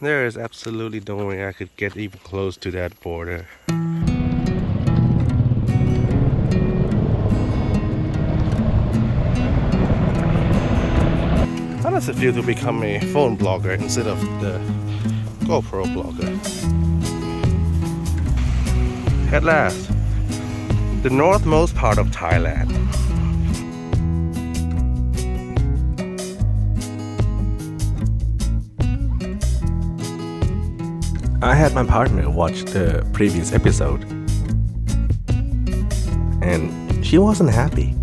There is absolutely no way I could get even close to that border. How does it feel to become a phone blogger instead of the GoPro blogger? At last, the northmost part of Thailand. I had my partner watch the previous episode, and she wasn't happy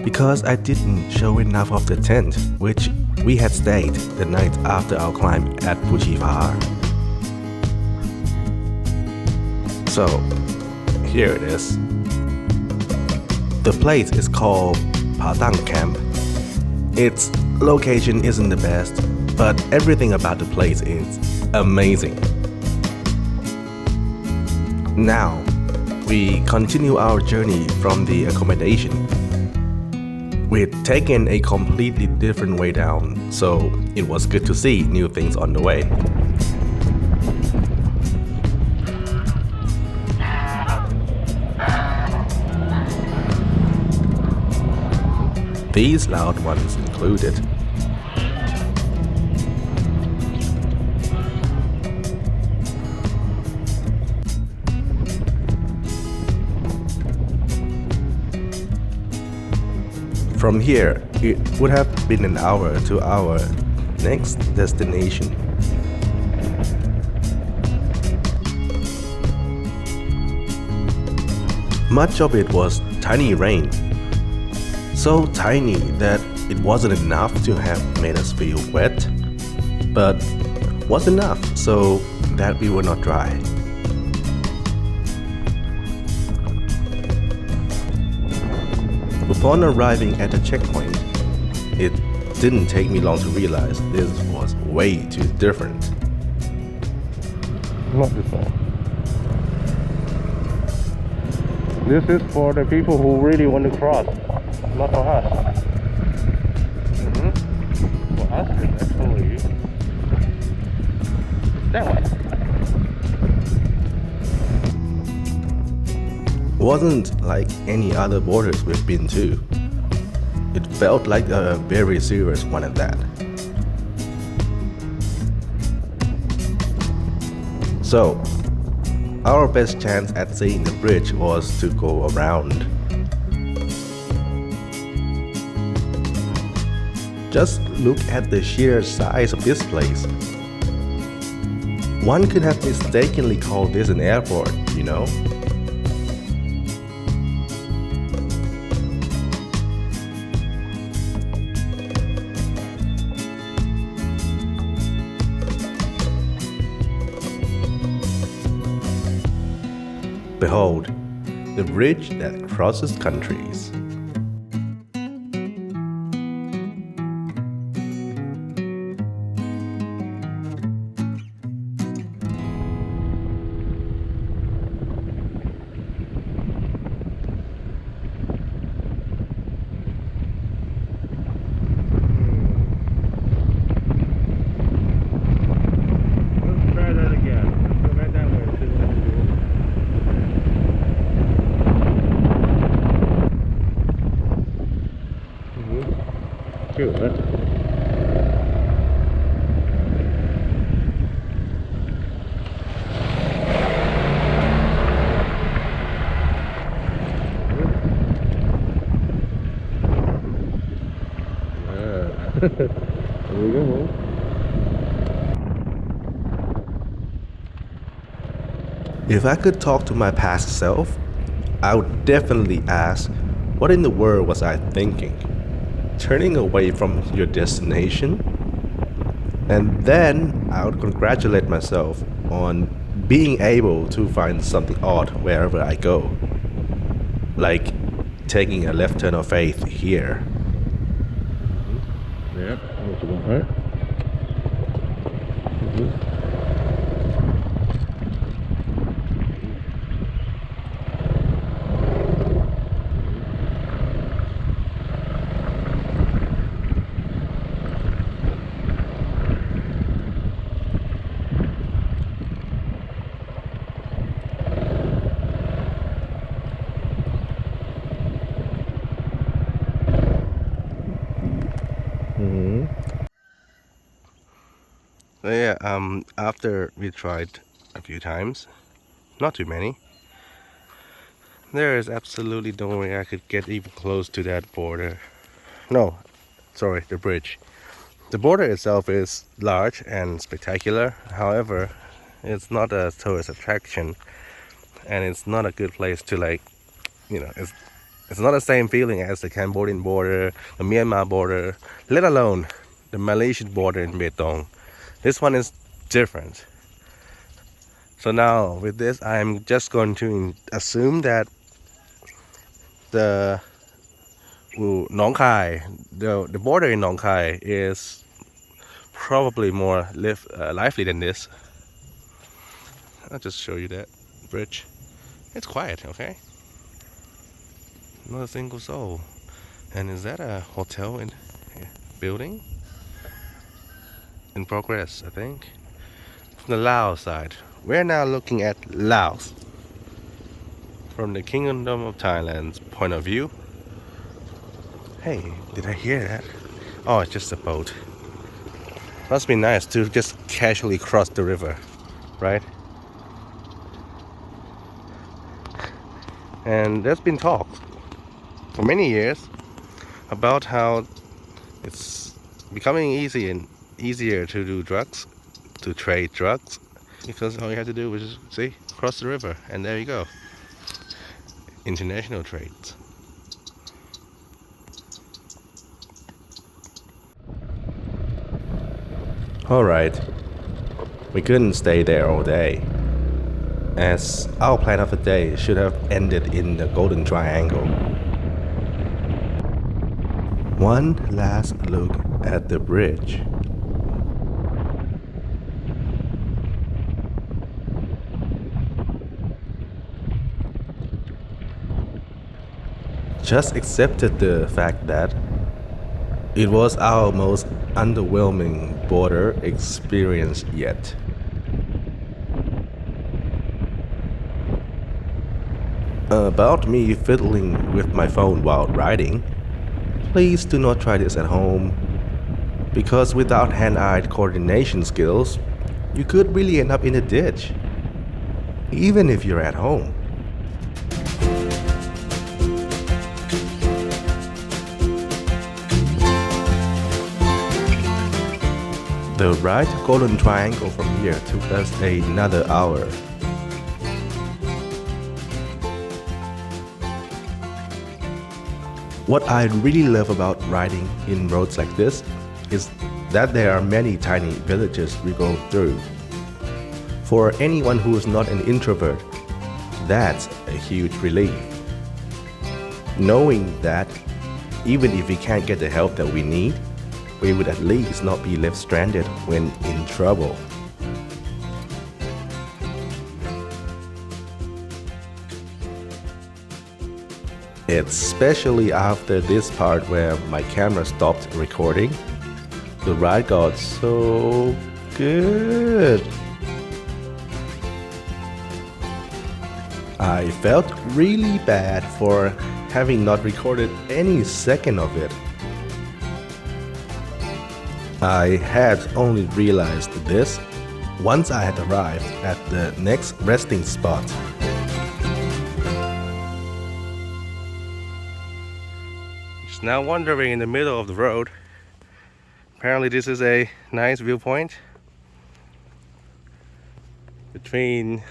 because I didn't show enough of the tent which we had stayed the night after our climb at Puchi Pahar. So here it is. The place is called Patang Camp. Its location isn't the best, but everything about the place is amazing. Now, we continue our journey from the accommodation. We'd taken a completely different way down, so it was good to see new things on the way. These loud ones included. From here, it would have been an hour to our next destination. Much of it was tiny rain. So tiny that it wasn't enough to have made us feel wet, but was enough so that we were not dry. Upon arriving at the checkpoint, it didn't take me long to realize this was way too different. Not this one. This is for the people who really want to cross, not for us. For us, it's actually that way. Wasn't like any other borders we've been to. It felt like a very serious one at that. So, our best chance at seeing the bridge was to go around. Just look at the sheer size of this place. One could have mistakenly called this an airport, you know? Behold, the bridge that crosses countries. Let's try that again. Let's go back that way and see what we do. Good, huh? There we go. If I could talk to my past self, I would definitely ask, what in the world was I thinking? Turning away from your destination? And then I would congratulate myself on being able to find something odd wherever I go. Like taking a left turn of faith here. Yeah, what you want, right? Yeah, after we tried a few times, not too many, there is absolutely no way I could get even close to that border. No, sorry, the bridge. The border itself is large and spectacular. However, it's not a tourist attraction, and it's not a good place to it's not the same feeling as the Cambodian border, the Myanmar border, let alone the Malaysian border in Betong. This one is different. So now with this, I'm just going to assume that the Nong Khai, the border in Nong Khai is probably more lively than this. I'll just show you that bridge. It's quiet, okay? Not a single soul. And is that a hotel in building? In progress, I think. From the Laos side. We're now looking at Laos. From the Kingdom of Thailand's point of view. Hey, did I hear that? Oh, it's just a boat. Must be nice to just casually cross the river, right? And there's been talk for many years about how it's becoming easier to do drugs, to trade drugs, because all you have to do is see cross the river, and there you go. International trades. Alright, we couldn't stay there all day, as our plan of the day should have ended in the Golden Triangle. One last look at the bridge. Just accepted the fact that it was our most underwhelming border experience yet. About me fiddling with my phone while riding, please do not try this at home, because without hand-eye coordination skills, you could really end up in a ditch, even if you're at home. The ride to Golden Triangle from here took us another hour. What I really love about riding in roads like this is that there are many tiny villages we go through. For anyone who is not an introvert, that's a huge relief. Knowing that even if we can't get the help that we need, we would at least not be left stranded when in trouble. Especially after this part where my camera stopped recording, the ride got so good. I felt really bad for having not recorded any second of it. I had only realized this once I had arrived at the next resting spot. Just now wandering in the middle of the road. Apparently this is a nice viewpoint between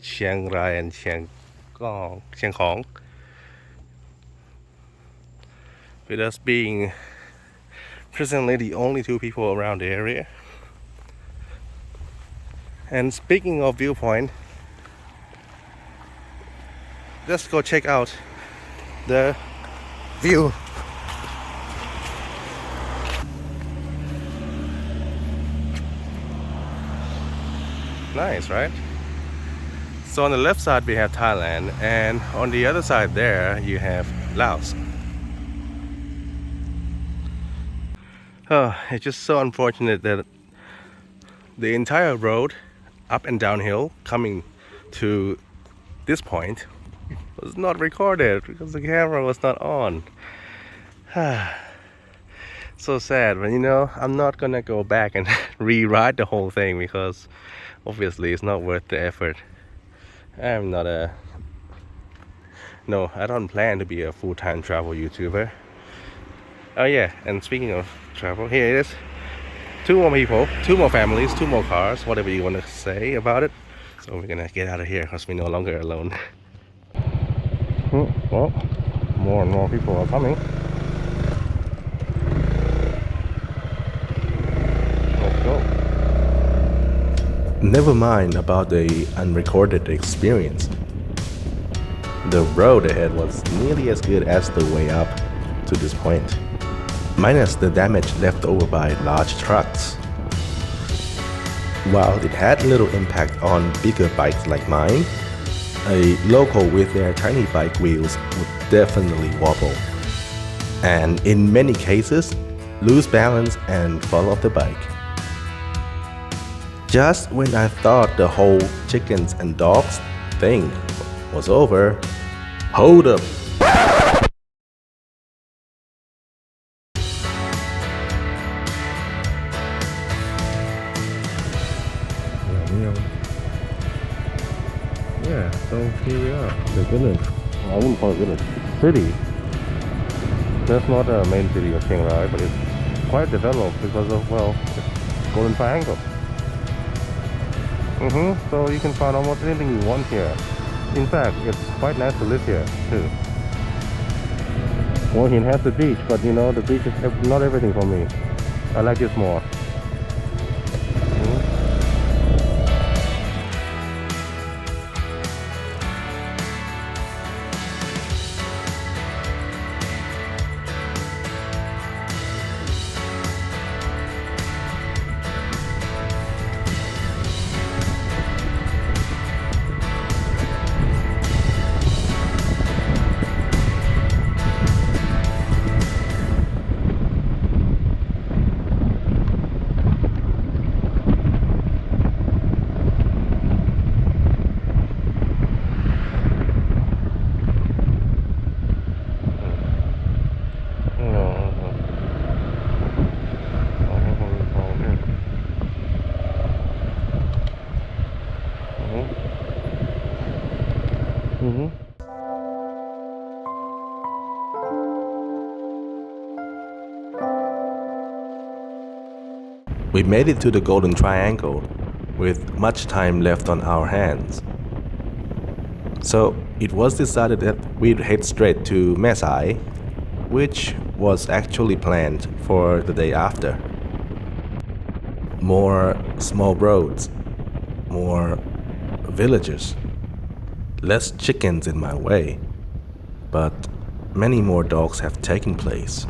Chiang Rai and Chiang Khong, with us being presently the only two people around the area. And speaking of viewpoint, let's go check out the view. Nice, right? So on the left side we have Thailand, and on the other side there you have Laos. Oh, it's just so unfortunate that the entire road up and downhill coming to this point was not recorded because the camera was not on. So sad, but I'm not gonna go back and rewrite the whole thing because obviously it's not worth the effort. I'm not a no, I don't plan to be a full-time travel YouTuber. Oh yeah, and speaking of travel, here it is. Two more people, two more families, two more cars, whatever you want to say about it. So we're gonna get out of here because we're no longer alone. Well, more and more people are coming. Let's go. Never mind about the unrecorded experience. The road ahead was nearly as good as the way up to this point, minus the damage left over by large trucks. While it had little impact on bigger bikes like mine, a local with their tiny bike wheels would definitely wobble, and in many cases, lose balance and fall off the bike. Just when I thought the whole chickens and dogs thing was over, hold up! Yeah, so here we are, the village. I wouldn't call it village, city. That's not the main city of Chiang Rai, but it's quite developed because of, well, it's Golden Triangle. So you can find almost anything you want here. In fact, it's quite nice to live here too. Well, it has the beach, but the beach is not everything for me. I like this more. We made it to the Golden Triangle with much time left on our hands. So it was decided that we'd head straight to Mae Sai, which was actually planned for the day after. More small roads, more villages, less chickens in my way, but many more dogs have taken place.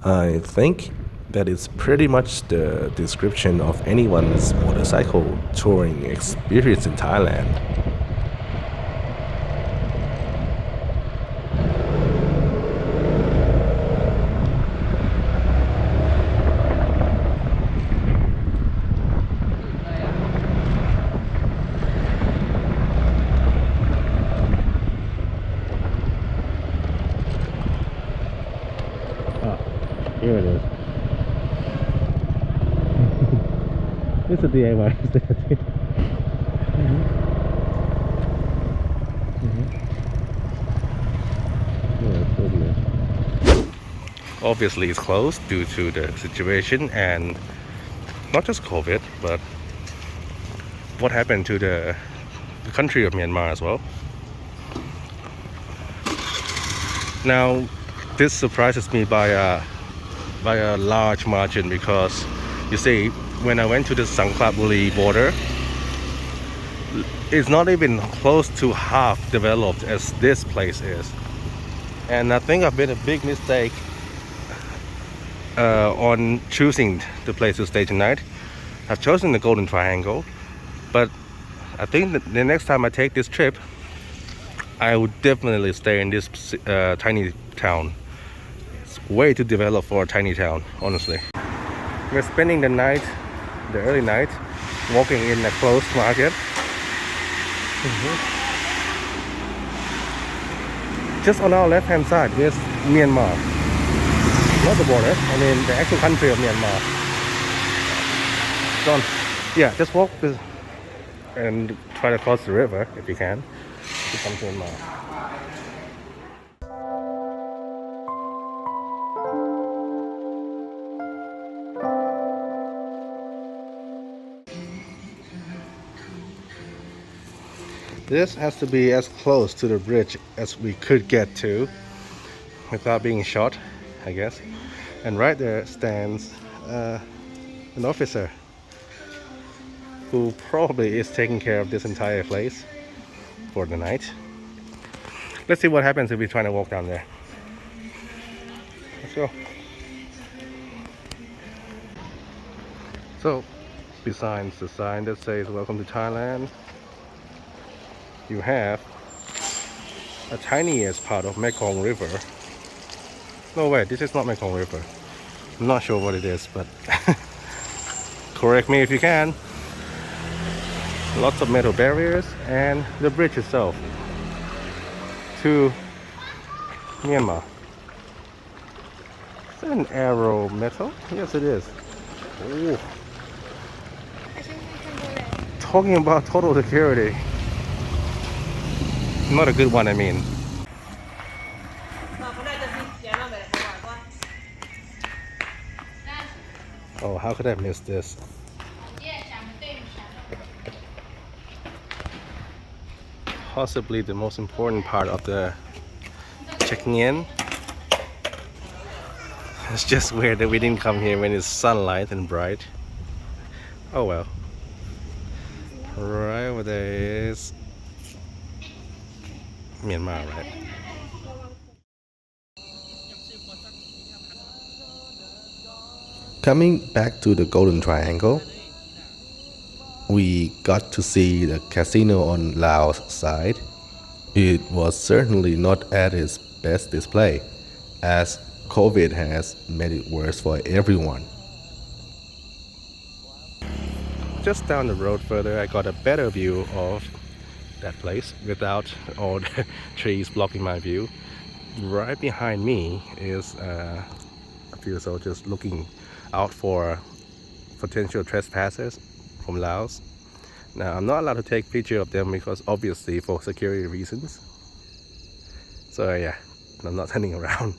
I think that is pretty much the description of anyone's motorcycle touring experience in Thailand. Here it is. It's a DIY. Obviously it's closed due to the situation and not just COVID, but what happened to the country of Myanmar as well. Now this surprises me by a large margin because you see, when I went to the Chiang border, it's not even close to half developed as this place is. And I think I've made a big mistake on choosing the place to stay tonight. I've chosen the Golden Triangle, but I think that the next time I take this trip, I would definitely stay in this tiny town. It's way too developed for a tiny town, honestly. We're spending the night, the early night, walking in a closed market. Just on our left hand side, here's Myanmar. Not the border, I mean the actual country of Myanmar. Don't, yeah, just walk and try to cross the river if you can to come to Myanmar. This has to be as close to the bridge as we could get to without being shot, I guess. And right there stands an officer who probably is taking care of this entire place for the night. Let's see what happens if we try to walk down there. Let's go. So, besides the sign that says "Welcome to Thailand," you have a tiniest part of Mekong River. No way, this is not Mekong River. I'm not sure what it is, but correct me if you can. Lots of metal barriers and the bridge itself to Myanmar. Is that an arrow metal? Yes, it is. Ooh. Talking about total security. Not a good one, I mean. Oh, how could I miss this? Possibly the most important part of the checking in. It's just weird that we didn't come here when it's sunlight and bright. Oh well. Right over there is Myanmar, right? Coming back to the Golden Triangle, we got to see the casino on Laos side. It was certainly not at its best display, as COVID has made it worse for everyone. Just down the road further, I got a better view of that place without all the trees blocking my view. Right behind me is a few soldiers looking out for potential trespassers from Laos. Now, I'm not allowed to take picture of them because obviously for security reasons. So yeah, I'm not turning around.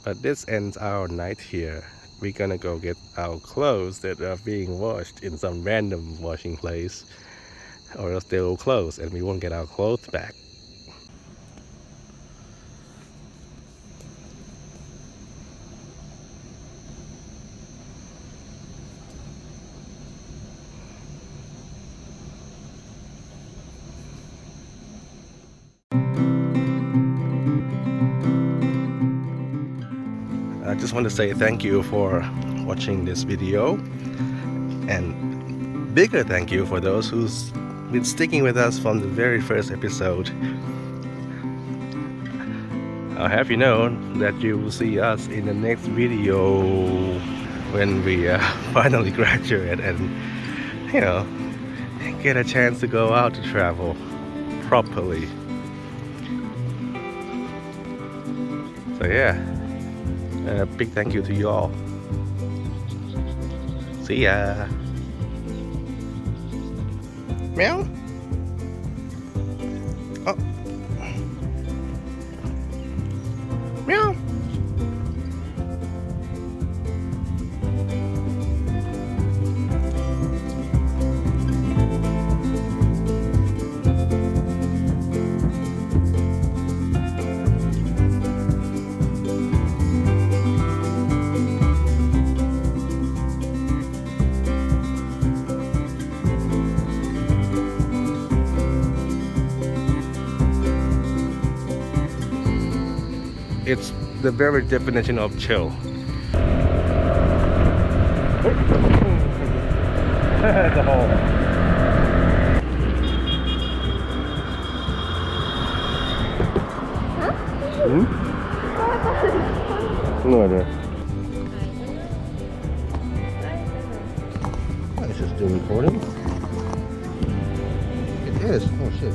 But this ends our night here. We're gonna go get our clothes that are being washed in some random washing place, or else they'll close and we won't get our clothes back. I just want to say thank you for watching this video, and bigger thank you for those who's been sticking with us from the very first episode. I'll have you know that you will see us in the next video when we finally graduate and, you know, get a chance to go out to travel properly. So yeah, a big thank you to you all. See ya. Meow. Oh. Meow. It's the very definition of chill. It's a hole. Hmm? No idea. Is this still recording? It is. Oh shit.